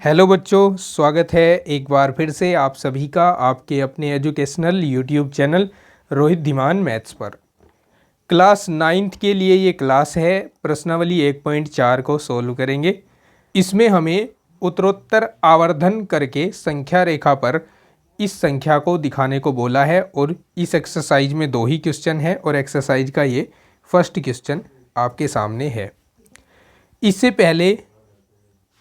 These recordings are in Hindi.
हेलो बच्चों, स्वागत है एक बार फिर से आप सभी का आपके अपने educational YouTube channel Rohit Dhiman maths पर। क्लास 9th के लिए ये क्लास है। प्रश्नावली 1.4 को सोल्व करेंगे। इसमें हमें उत्तरोत्तर आवर्धन करके संख्या रेखा पर इस संख्या को दिखाने को बोला है और इस एक्सरसाइज में 2 ही क्वेश्चन है और एक्सरसाइज का ये फर्स्ट क्वेश्चन आपके सामने है। इससे पहले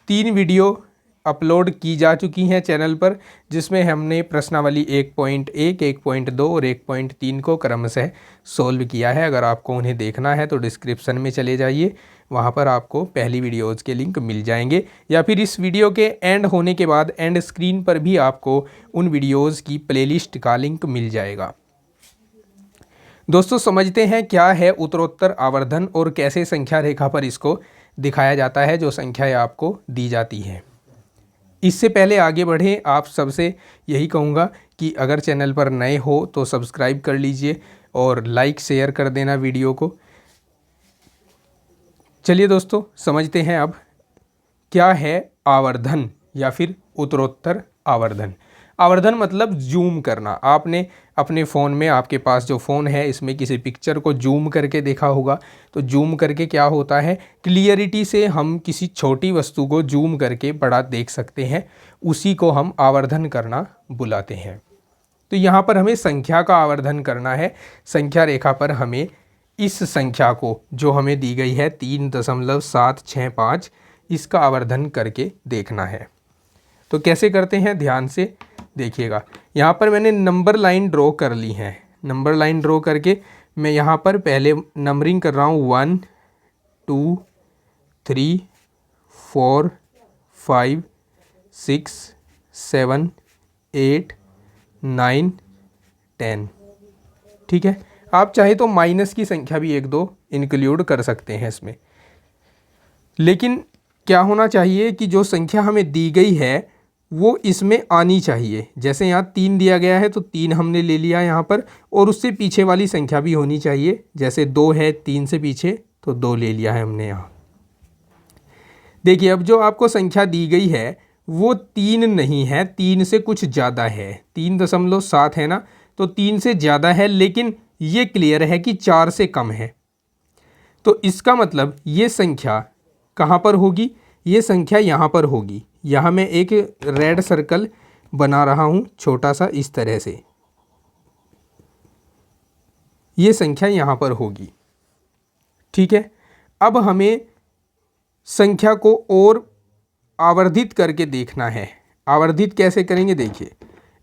3 वीडियो अपलोड की जा चुकी हैं चैनल पर, जिसमें हमने प्रश्नावली 1.1, 1.2 और 1.3 को क्रमशः सोल्व किया है। अगर आपको उन्हें देखना है तो डिस्क्रिप्शन में चले जाइए, वहां पर आपको पहली वीडियोज़ के लिंक मिल जाएंगे, या फिर इस वीडियो के एंड होने के बाद एंड स्क्रीन पर भी आपको उन वीडियोज़ की प्लेलिस्ट का लिंक मिल जाएगा। दोस्तों, समझते हैं क्या है उत्तरोत्तर आवर्धन और कैसे संख्या रेखा पर इसको दिखाया जाता है जो संख्याएं आपको दी जाती हैं। इससे पहले आगे बढ़ें, आप सबसे यही कहूँगा कि अगर चैनल पर नए हो तो सब्सक्राइब कर लीजिए और लाइक शेयर कर देना वीडियो को। चलिए दोस्तों, समझते हैं अब क्या है आवर्धन या फिर उत्तरोत्तर आवर्धन। आवर्धन मतलब जूम करना। आपने अपने फ़ोन में, आपके पास जो फ़ोन है इसमें किसी पिक्चर को जूम करके देखा होगा। तो जूम करके क्या होता है, क्लियरिटी से हम किसी छोटी वस्तु को जूम करके बड़ा देख सकते हैं, उसी को हम आवर्धन करना बुलाते हैं। तो यहाँ पर हमें संख्या का आवर्धन करना है। संख्या रेखा पर हमें इस संख्या को जो हमें दी गई है 3.765, इसका आवर्धन करके देखना है। तो कैसे करते हैं, ध्यान से देखिएगा। यहाँ पर मैंने नंबर लाइन ड्रॉ कर ली है। नंबर लाइन ड्रॉ करके मैं यहाँ पर पहले नंबरिंग कर रहा हूँ 1 2 3 4 5 6 7 8 9 10। ठीक है, आप चाहे तो माइनस की संख्या भी 1-2 इंक्लूड कर सकते हैं इसमें, लेकिन क्या होना चाहिए कि जो संख्या हमें दी गई है वो इसमें आनी चाहिए। जैसे यहाँ 3 दिया गया है तो 3 हमने ले लिया यहाँ पर, और उससे पीछे वाली संख्या भी होनी चाहिए। जैसे 2 है 3 से पीछे, तो 2 ले लिया है हमने यहाँ। देखिए, अब जो आपको संख्या दी गई है वो 3 नहीं है, 3 से कुछ ज़्यादा है। 3.7 है ना, तो 3 से ज़्यादा है, लेकिन ये क्लियर है कि 4 से कम है। तो इसका मतलब ये संख्या कहाँ पर होगी, ये संख्या यहाँ पर होगी। यहाँ मैं एक रेड सर्कल बना रहा हूँ छोटा सा, इस तरह से। ये संख्या यहाँ पर होगी। ठीक है, अब हमें संख्या को और आवर्धित करके देखना है। आवर्धित कैसे करेंगे, देखिए,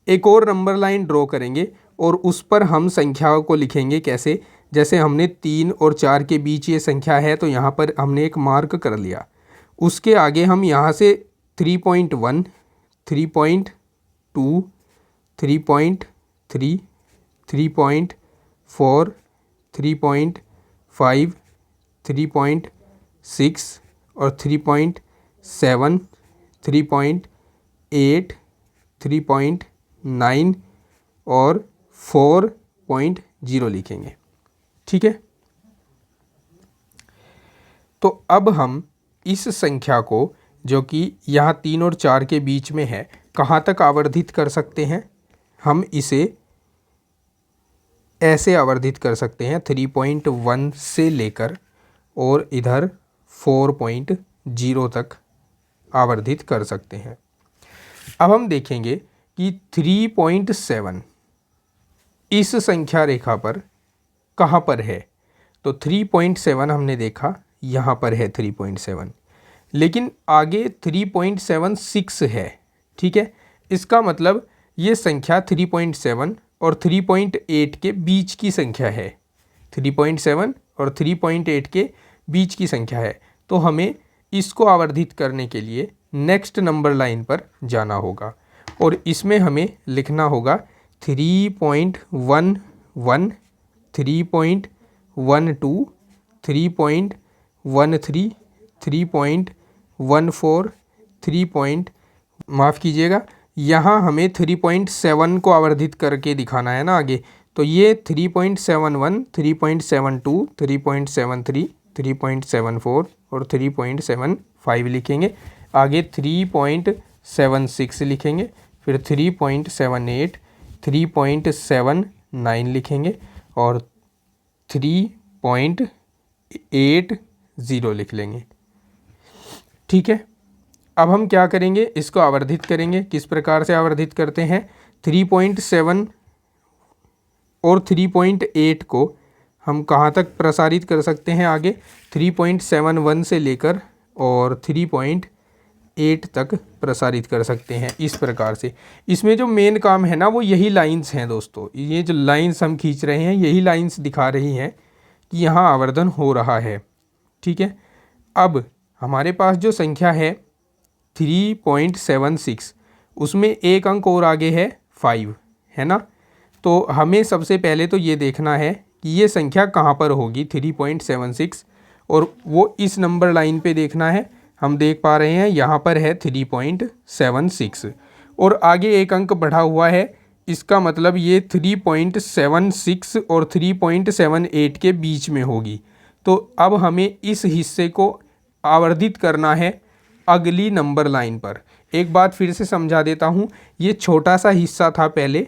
एक और नंबर लाइन ड्रॉ करेंगे और उस पर हम संख्याओं को लिखेंगे। कैसे, जैसे हमने 3 और 4 के बीच ये संख्या है, तो यहाँ पर हमने एक मार्क कर लिया। उसके आगे हम यहाँ से 3.1, 3.2, 3.3, 3.4, 3.5, 3.6 और 3.7, 3.8, 3.9 और 4.0 लिखेंगे। ठीक है, तो अब हम इस संख्या को, जो कि यहाँ 3 और 4 के बीच में है, कहाँ तक आवर्धित कर सकते हैं। हम इसे ऐसे आवर्धित कर सकते हैं 3.1 से लेकर और इधर 4.0 तक आवर्धित कर सकते हैं। अब हम देखेंगे कि 3.7 इस संख्या रेखा पर कहाँ पर है। तो 3.7 हमने देखा यहाँ पर है 3.7, लेकिन आगे 3.76 है। ठीक है, इसका मतलब ये संख्या 3.7 और 3.8 के बीच की संख्या है। 3.7 और 3.8 के बीच की संख्या है। तो हमें इसको आवर्धित करने के लिए नेक्स्ट नंबर लाइन पर जाना होगा और इसमें हमें लिखना होगा 3.11, 3.12, 3.13, 3.14, माफ़ कीजिएगा, यहाँ हमें 3.7 को आवर्धित करके दिखाना है ना आगे। तो ये 3.71, 3.72, 3.73, 3.74 और 3.75 लिखेंगे। आगे 3.76 3.76 लिखेंगे, फिर 3.78, 3.79 लिखेंगे और 3.80 लिख लेंगे। ठीक है, अब हम क्या करेंगे, इसको आवर्धित करेंगे। किस प्रकार से आवर्धित करते हैं, 3.7 और 3.8 को हम कहाँ तक प्रसारित कर सकते हैं आगे, 3.71 से लेकर और 3.8 तक प्रसारित कर सकते हैं इस प्रकार से। इसमें जो मेन काम है ना वो यही लाइंस हैं दोस्तों, ये जो लाइंस हम खींच रहे हैं यही लाइंस दिखा रही हैं कि यहाँ आवर्धन हो रहा है। ठीक है, अब हमारे पास जो संख्या है 3.76, उसमें एक अंक और आगे है 5, है ना। तो हमें सबसे पहले तो ये देखना है कि ये संख्या कहाँ पर होगी 3.76, और वो इस नंबर लाइन पे देखना है। हम देख पा रहे हैं यहाँ पर है 3.76 और आगे एक अंक बढ़ा हुआ है, इसका मतलब ये 3.76 और 3.78 के बीच में होगी। तो अब हमें इस हिस्से को आवर्धित करना है अगली नंबर लाइन पर। एक बात फिर से समझा देता हूँ, ये छोटा सा हिस्सा था पहले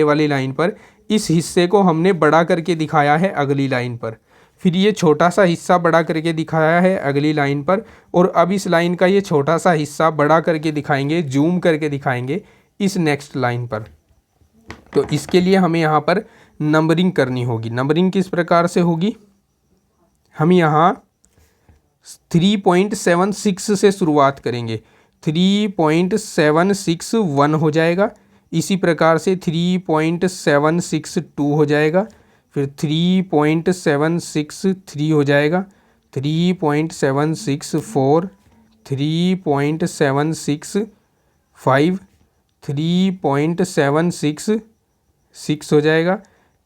वाली लाइन पर, इस हिस्से को हमने बड़ा करके दिखाया है अगली लाइन पर, फिर ये छोटा सा हिस्सा बड़ा करके दिखाया है अगली लाइन पर, और अब इस लाइन का ये छोटा सा हिस्सा बड़ा करके दिखाएंगे, जूम करके दिखाएंगे इस नेक्स्ट लाइन पर। तो इसके लिए हमें यहाँ पर नंबरिंग करनी होगी। नंबरिंग किस प्रकार से होगी, हम यहाँ 3.76 से शुरुआत करेंगे, 3.761 हो जाएगा, इसी प्रकार से 3.762 हो जाएगा, फिर 3.763 हो जाएगा, 3.764, 3.765, 3.766 हो जाएगा,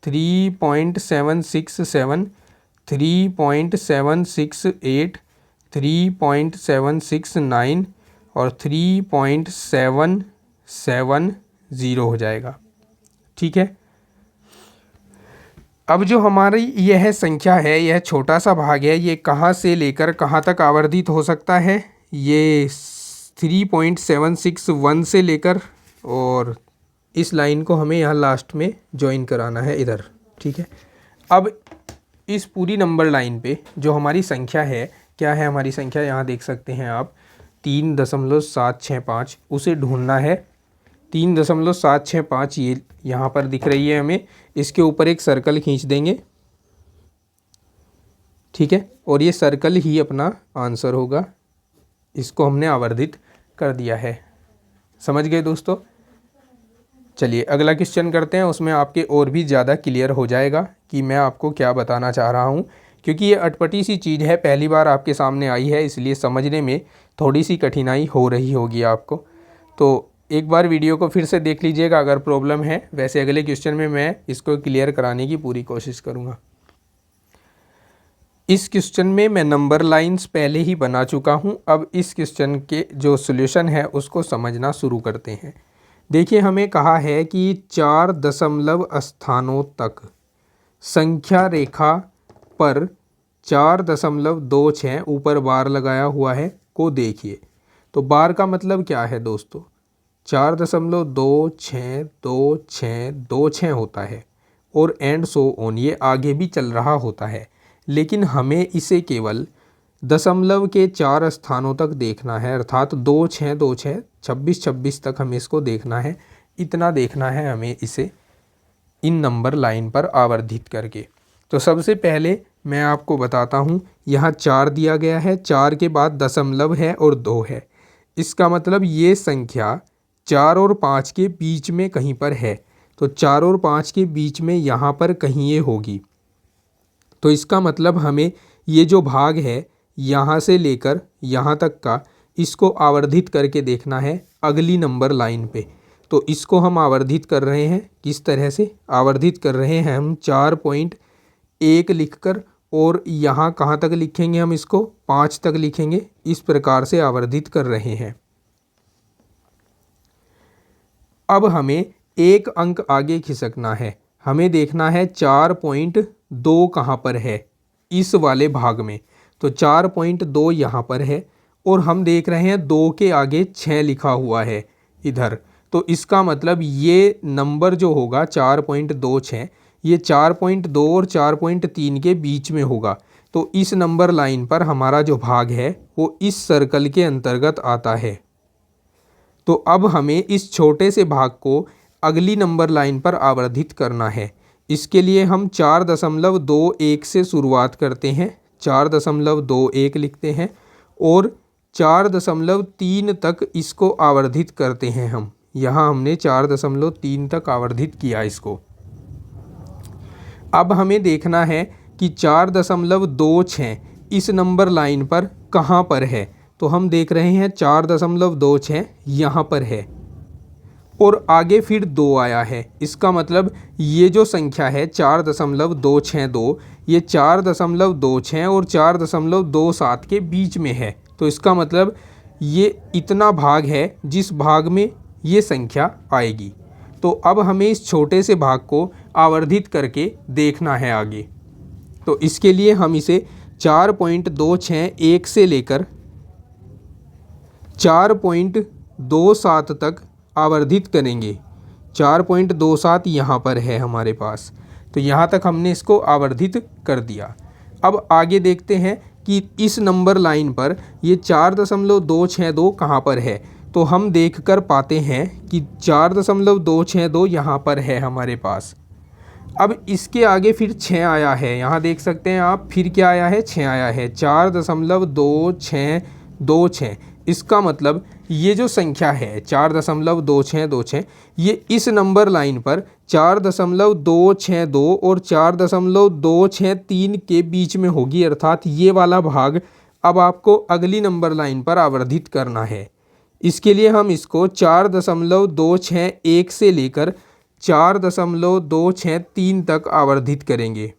3.767, 3.768, 3.769 और 3.770 हो जाएगा। ठीक है, अब जो हमारी यह संख्या है, यह छोटा सा भाग है, ये कहाँ से लेकर कहाँ तक आवर्धित हो सकता है, ये 3.761 से लेकर, और इस लाइन को हमें यहाँ लास्ट में ज्वाइन कराना है इधर। ठीक है, अब इस पूरी नंबर लाइन पे जो हमारी संख्या है, क्या है हमारी संख्या, यहाँ देख सकते हैं आप 3.765, उसे ढूंढना है। 3.765 ये यहाँ पर दिख रही है हमें, इसके ऊपर एक सर्कल खींच देंगे। ठीक है, और ये सर्कल ही अपना आंसर होगा, इसको हमने आवर्धित कर दिया है। समझ गए दोस्तों। चलिए अगला क्वेश्चन करते हैं, उसमें आपके और भी ज़्यादा क्लियर हो जाएगा कि मैं आपको क्या बताना चाह रहा हूँ, क्योंकि ये अटपटी सी चीज़ है, पहली बार आपके सामने आई है, इसलिए समझने में थोड़ी सी कठिनाई हो रही होगी आपको। तो एक बार वीडियो को फिर से देख लीजिएगा अगर प्रॉब्लम है, वैसे अगले क्वेश्चन में मैं इसको क्लियर कराने की पूरी कोशिश करूँगा। इस क्वेश्चन में मैं नंबर लाइंस पहले ही बना चुका हूँ, अब इस क्वेश्चन के जो सॉल्यूशन है उसको समझना शुरू करते हैं। देखिए, हमें कहा है कि 4 दशमलव स्थानों तक संख्या रेखा पर 4.26 ऊपर बार लगाया हुआ है को देखिए। तो बार का मतलब क्या है दोस्तों, 4.262626 होता है और एंड सो ऑन, ये आगे भी चल रहा होता है, लेकिन हमें इसे केवल दशमलव के 4 स्थानों तक देखना है, अर्थात 2626 26 तक हमें इसको देखना है। इतना देखना है हमें इसे इन नंबर लाइन पर आवर्धित करके। तो सबसे पहले मैं आपको बताता हूँ, यहाँ 4 दिया गया है, 4 के बाद दशमलव है और 2 है, इसका मतलब ये संख्या 4 और 5 के बीच में कहीं पर है। तो 4 और 5 के बीच में यहाँ पर कहीं ये होगी। तो इसका मतलब हमें ये जो भाग है यहाँ से लेकर यहाँ तक का, इसको आवर्धित करके देखना है अगली नंबर लाइन पे। तो इसको हम आवर्धित कर रहे हैं, किस तरह से आवर्धित कर रहे हैं हम 4.1 लिखकर, और यहाँ कहाँ तक लिखेंगे हम इसको 5 तक लिखेंगे, इस प्रकार से आवर्धित कर रहे हैं। अब हमें एक अंक आगे खिसकना है, हमें देखना है 4.2 कहाँ पर है इस वाले भाग में। तो 4.2 यहाँ पर है और हम देख रहे हैं 2 के आगे 6 लिखा हुआ है इधर, तो इसका मतलब ये नंबर जो होगा 4.26 ये 4.2 और 4.3 के बीच में होगा। तो इस नंबर लाइन पर हमारा जो भाग है वो इस सर्कल के अंतर्गत आता है। तो अब हमें इस छोटे से भाग को अगली नंबर लाइन पर आवर्धित करना है। इसके लिए हम 4.21 से शुरुआत करते हैं, 4.21 लिखते हैं और 4.3 तक इसको आवर्धित करते हैं हम। यहाँ हमने 4.3 तक आवर्धित किया इसको। अब हमें देखना है कि 4.26 इस नंबर लाइन पर कहाँ पर है। तो हम देख रहे हैं 4.26 यहाँ पर है और आगे फिर 2 आया है। इसका मतलब ये जो संख्या है 4.262 ये 4.26 और 4.27 के बीच में है। तो इसका मतलब ये इतना भाग है जिस भाग में ये संख्या आएगी। तो अब हमें इस छोटे से भाग को आवर्धित करके देखना है आगे। तो इसके लिए हम इसे 4.261 से लेकर 4.27 तक आवर्धित करेंगे। 4.27 यहाँ पर है हमारे पास, तो यहाँ तक हमने इसको आवर्धित कर दिया। अब आगे देखते हैं कि इस नंबर लाइन पर ये 4.262 कहाँ पर है। तो हम देख कर पाते हैं कि 4.262 यहाँ पर है हमारे पास। अब इसके आगे फिर 6 आया है, यहाँ देख सकते हैं आप, फिर क्या आया है, 6 आया है, 4.2626। इसका मतलब ये जो संख्या है 4.2626 ये इस नंबर लाइन पर 4.262 और 4.263 के बीच में होगी, अर्थात ये वाला भाग अब आपको अगली नंबर लाइन पर आवर्धित करना है। इसके लिए हम इसको 4.261 से लेकर 4.263 तक आवर्धित करेंगे।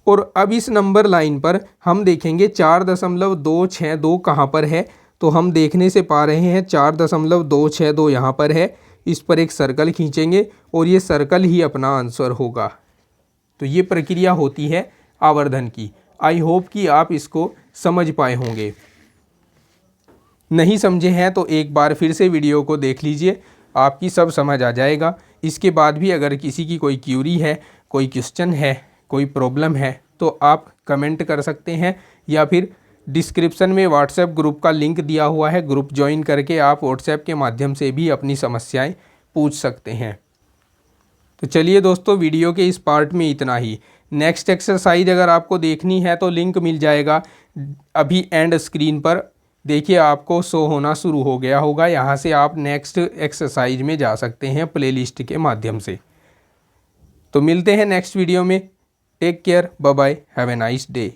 और अब इस नंबर लाइन पर हम देखेंगे 4.262 कहाँ पर है। तो हम देखने से पा रहे हैं 4.262 यहाँ पर है। इस पर एक सर्कल खींचेंगे और ये सर्कल ही अपना आंसर होगा। तो ये प्रक्रिया होती है आवर्धन की। आई होप कि आप इसको समझ पाए होंगे। नहीं समझे हैं तो एक बार फिर से वीडियो को देख लीजिए, आपकी सब समझ आ जाएगा। इसके बाद भी अगर किसी की कोई क्यूरी है, कोई क्वेश्चन है, कोई प्रॉब्लम है तो आप कमेंट कर सकते हैं, या फिर डिस्क्रिप्शन में व्हाट्सएप ग्रुप का लिंक दिया हुआ है, ग्रुप ज्वाइन करके आप व्हाट्सएप के माध्यम से भी अपनी समस्याएं पूछ सकते हैं। तो चलिए दोस्तों, वीडियो के इस पार्ट में इतना ही। नेक्स्ट एक्सरसाइज अगर आपको देखनी है तो लिंक मिल जाएगा अभी एंड स्क्रीन पर। देखिए आपको शो होना शुरू हो गया होगा, यहाँ से आप नेक्स्ट एक्सरसाइज में जा सकते हैं प्लेलिस्ट के माध्यम से। तो मिलते हैं नेक्स्ट वीडियो में। Take care, bye bye, have a nice day.